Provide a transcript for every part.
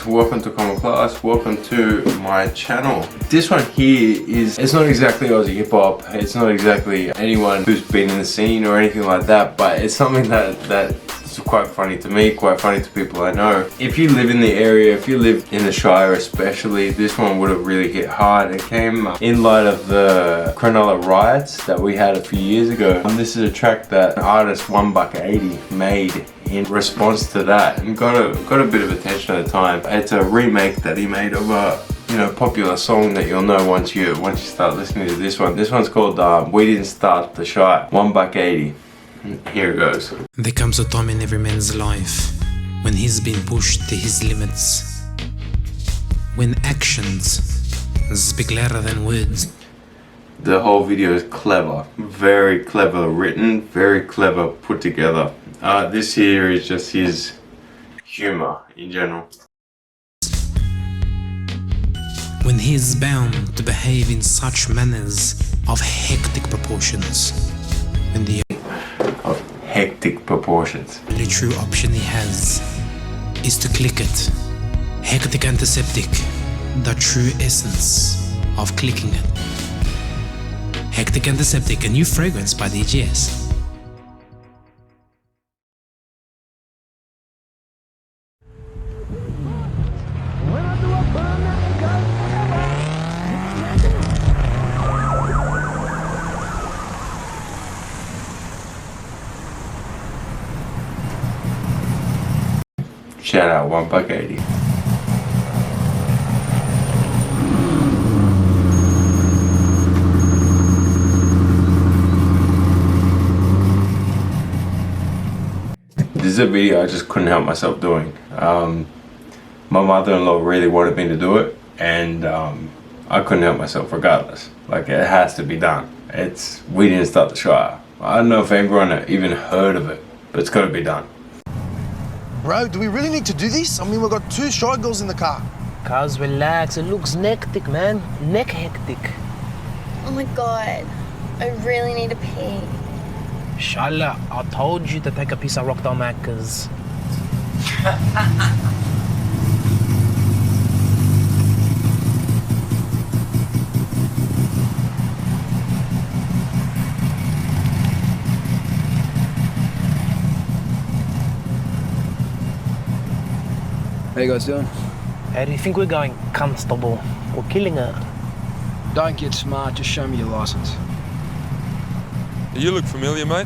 welcome to CommonClass, welcome to my channel. This one here it's not exactly Aussie hip hop, it's not exactly anyone who's been in the scene or anything like that, but it's something that's quite funny to me, quite funny to people I know. If you live in the area, if you live in the Shire especially, this one would have really hit hard. It came in light of the Cronulla riots that we had a few years ago. This is a track that artist 1BUCK80 made in response to that and got a bit of attention at the time. It's a remake that he made of a popular song that you'll know once you start listening to this one. This one's called We Didn't Start the Shire, 1BUCK80. Here it goes. There comes a time in every man's life when he's been pushed to his limits, when actions speak louder than words. The whole video is clever, very clever written, very clever put together. This here is just his humor in general. When he is bound to behave in such manners of hectic proportions, when the Hectic proportions. only true option he has is to click it. Hectic antiseptic, the true essence of clicking it. Hectic antiseptic, a new fragrance by DGS. Shout out 1BUCK80. This is a video I just couldn't help myself doing. My mother-in-law really wanted me to do it, and I couldn't help myself regardless. Like, it has to be done. We didn't start the Shire. I don't know if everyone even heard of it, but it's got to be done. Bro, do we really need to do this? I mean, we've got 2 shy girls in the car. Cuz, relax. It looks hectic, man. Neck hectic. Oh my god, I really need to pee. Shala, I told you to take a piece of Rockdale Macca's. How you guys doing? How do you think we're going, Constable? We're killing her. Don't get smart, just show me your license. You look familiar, mate.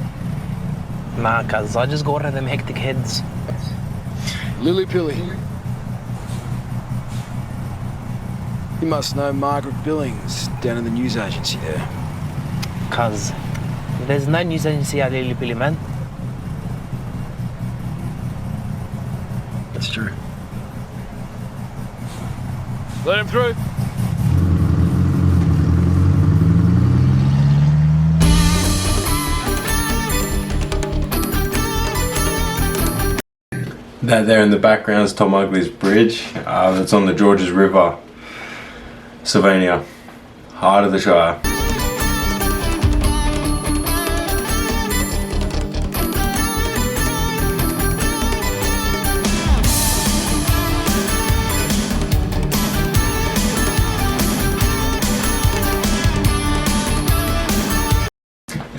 Nah, cuz, I just got one of them hectic heads. Lily Pilly. You must know Margaret Billings down in the news agency there. Cuz, there's no news agency at Lily Pilly, man. That's true. Let him through. That there in the background is Tom Ugly's bridge. That's on the Georges River, Sylvania, heart of the Shire.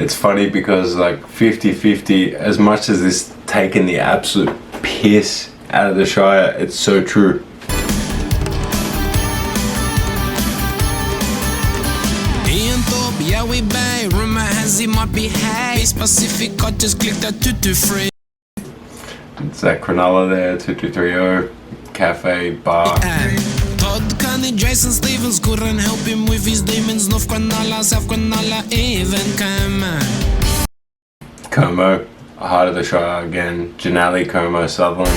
It's funny because like 50-50, as much as this taking the absolute piss out of the Shire, it's so true. Yeah, we buy. Rumor has he might be high. Specific, I just click that 223. It's that Cronulla there, 2230, cafe, bar. Todd Connie, Jason Stevens couldn't help him with his demons. North Cronulla, South Cronulla, even Como, heart of the Shire again. Janali, Como, Sutherland.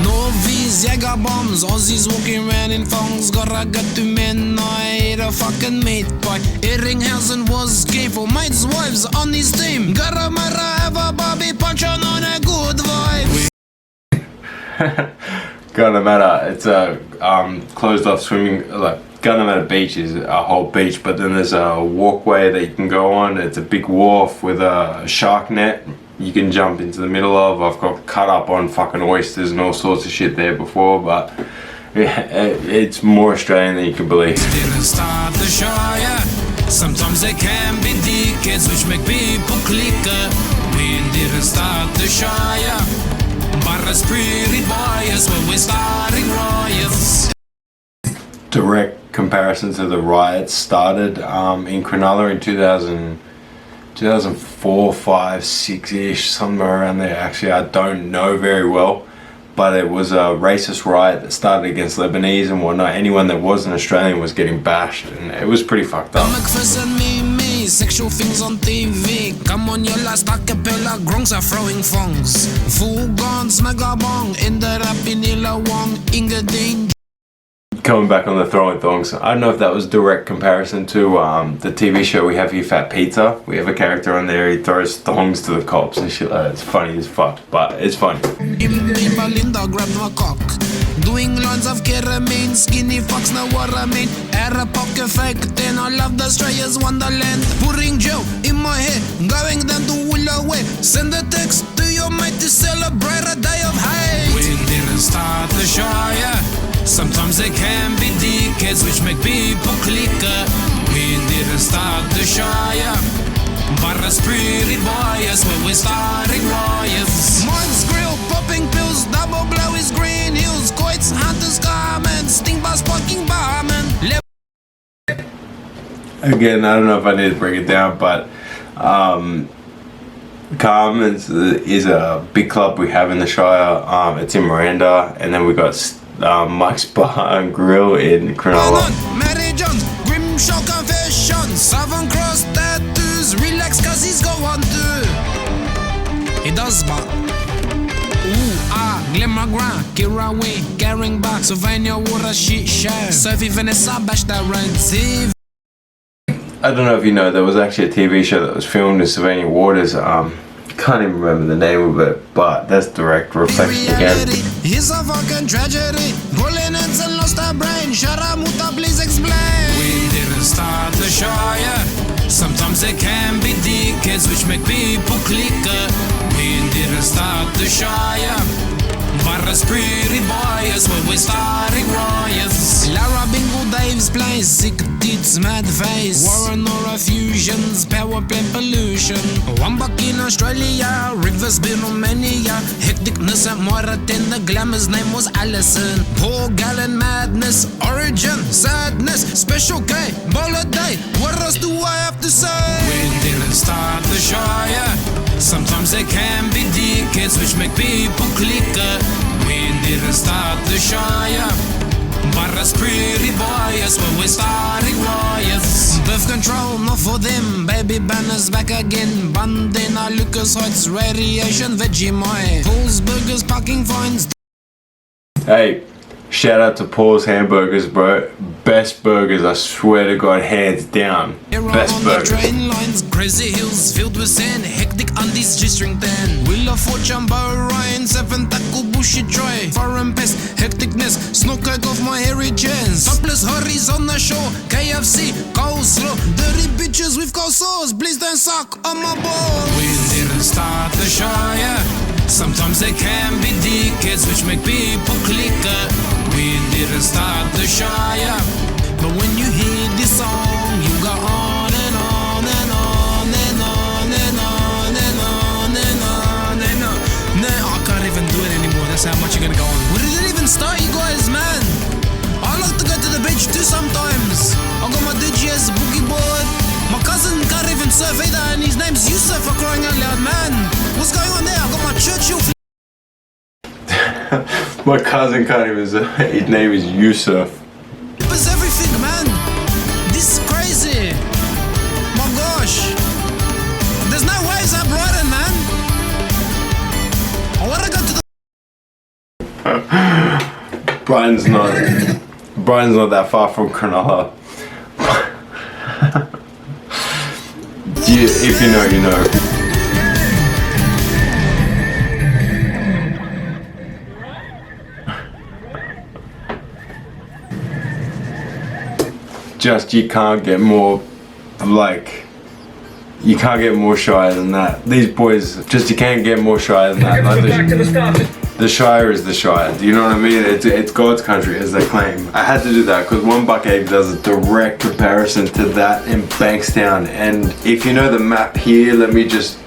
Novies, Jäger bombs, Aussies walking around in thongs. Gotta get to men, I ate a fucking meat pie. Ehringhausen was gay for mates' wives on his team. Gotta have a Bobby punch on a good vibe. Gunnamatta, it's a closed off swimming, like Gunnamatta Beach is a whole beach, but then there's a walkway that you can go on. It's a big wharf with a shark net. you can jump into the middle of. I've got cut up on fucking oysters and all sorts of shit there before, but yeah, it's more Australian than you can believe. Didn't start the Shire. Sometimes they can be dickheads which make people clicker. We didn't start the Shire, but it's pretty biased when we're starting riots. Direct comparison to the riots started in Cronulla in 2004, 5, 6-ish, somewhere around there. Actually, I don't know very well, but it was a racist riot that started against Lebanese and whatnot. Anyone that wasn't Australian was getting bashed, and it was pretty fucked up. McPherson, me, sexual things on TV. Come on, your last acapella, grongs are throwing fongs. Full guns, mega bong, in the rap in Illawong, Ingadine. Coming back on the throwing thongs, I don't know if that was direct comparison to the TV show we have here, Fat Pizza. We have a character on there, he throws thongs to the cops and shit like that. It's funny as fuck, but it's funny. Belinda grabbed my cock. Doing lines of ketamine, skinny fucks know what I mean. Air a pocket fake, then I love the Australia's wonderland. Pouring Joe in my head, going down to Willoway. Send a text to your mate to celebrate a day of hate. We didn't start the Shire. Sometimes they can be dickheads which make people clicker. We didn't start the Shire, but it's pretty biased when we're starting riots. Mine's grill, popping pills, double blow is green hills. Coits, hunters, garment, sting bus, parking barman. Again, I don't know if I need to break it down, but Carmen's is a big club we have in the Shire. It's in Miranda, and then we got Mike's Bar and Grill in Cronulla. Mary John's, Grimshaw Confession, Southern Cross tattoos, relax cause he's going to. He does but Glimmer Grant, Kiraway, Garing Bar, Sylvania Water, Shit Share, Sophie Vanessa, Bash that runs. I don't know if you know, there was actually a TV show that was filmed in Sylvania Waters. Can't even remember the name of it, but that's direct reflection again. Here's a fucking tragedy. Pulling ends and lost our brain. Sharamuta, please explain. We didn't start the Shire. Sometimes they can be dickheads which make people clicker. We didn't start the Shire, but it's pretty biased when we're starting riots. Lara Bingo Dave's place, sick tits, mad face. Warren or fusions, power plant pollution. 1BUCK in Australia, Rivers been Romania. Hecticness at Moiraten, the glamour's name was Allison. Poor gallon madness, origin, sadness. Special K, baller day, what else do I have to say? We didn't start the Shire. Sometimes they can be dickheads which make people clicker. We didn't start the Shire, but it's pretty biased when we're starting riots. Birth control, not for them. Baby banners back again. Bandana, Lucas Heights, radiation, Vegemite. Paul's Burgers, parking fines. Hey, shout out to Paul's Hamburgers, bro. Best burgers, I swear to God, hands down. Best burgers. Train lines, crazy hills filled with sand. Hectic undies, G-string tan. Wheel for Jumbo Ryan, 7 tackle bushy try. Foreign pest, hecticness, snow cake off my hairy chins. Topless hurries on the shore, KFC, coleslaw. Dirty bitches with cold sores, please don't suck on my balls. We didn't start the Shire. Sometimes they can be dickheads which make people clicker. We didn't start the Shire, but when you hear this song, you go on and on and on and on and on and on and on and on. No, I can't even do it anymore. That's how much you're gonna go on. Where did it even start, you guys, man? I like to go to the beach too sometimes. I got my DJ's boogie board. My cousin can't even surf either, and his name's Yusuf for crying out loud, man. What's going on there? I got my Churchill. My cousin can't even say his name is Yusuf. It's everything, man. This is crazy. My gosh. There's no waves up Brighton, man. I wanna go to the Brighton's not that far from Cronulla. If you know, you know. Just, you can't get more, like, you can't get more Shire than that. These boys, just you can't get more Shire than that. Like the Shire is the Shire. Do you know what I mean? It's God's country, as they claim. I had to do that because 1BUCK80 does a direct comparison to that in Bankstown. And if you know the map here, let me just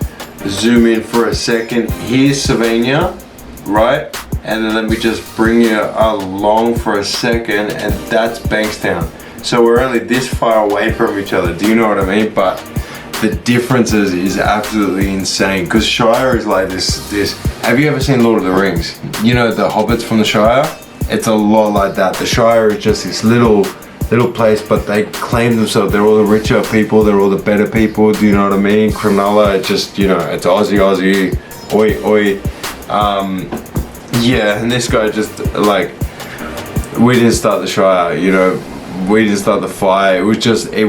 zoom in for a second. Here's Sylvania, right? And then let me just bring you along for a second, and that's Bankstown. So we're only this far away from each other. Do you know what I mean? But the differences is absolutely insane, because Shire is like this. Have you ever seen Lord of the Rings? You know the hobbits from the Shire? It's a lot like that. The Shire is just this little place, but they claim themselves, they're all the richer people, they're all the better people. Do you know what I mean? Cronulla, it's just, you know, it's Aussie, oi. Yeah, and this guy just, like, we didn't start the Shire, you know, we didn't start the fire. It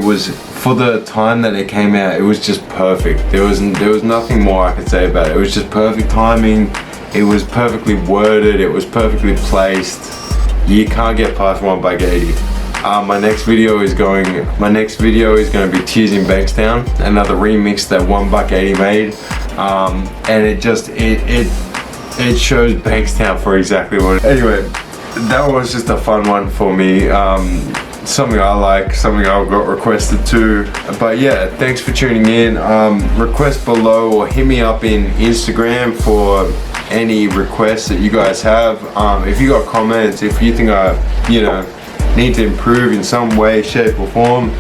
was for the time that it came out, it was just perfect. There was nothing more I could say about it. It was just perfect timing. It was perfectly worded. It was perfectly placed. You can't get past 1BUCK80. My next video is going to be Tears in Bankstown, another remix that 1BUCK80 made, and it shows Bankstown for exactly what. Anyway, that was just a fun one for me. Something I like, something I got requested to. But yeah, thanks for tuning in. Request below or hit me up in Instagram for any requests that you guys have. If you got comments, if you think I, you know, need to improve in some way, shape or form,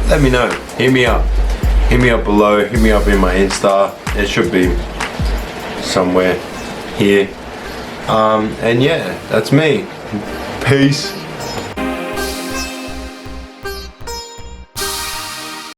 let me know. Hit me up below, hit me up in my Insta. It should be somewhere here. And yeah, that's me. Peace.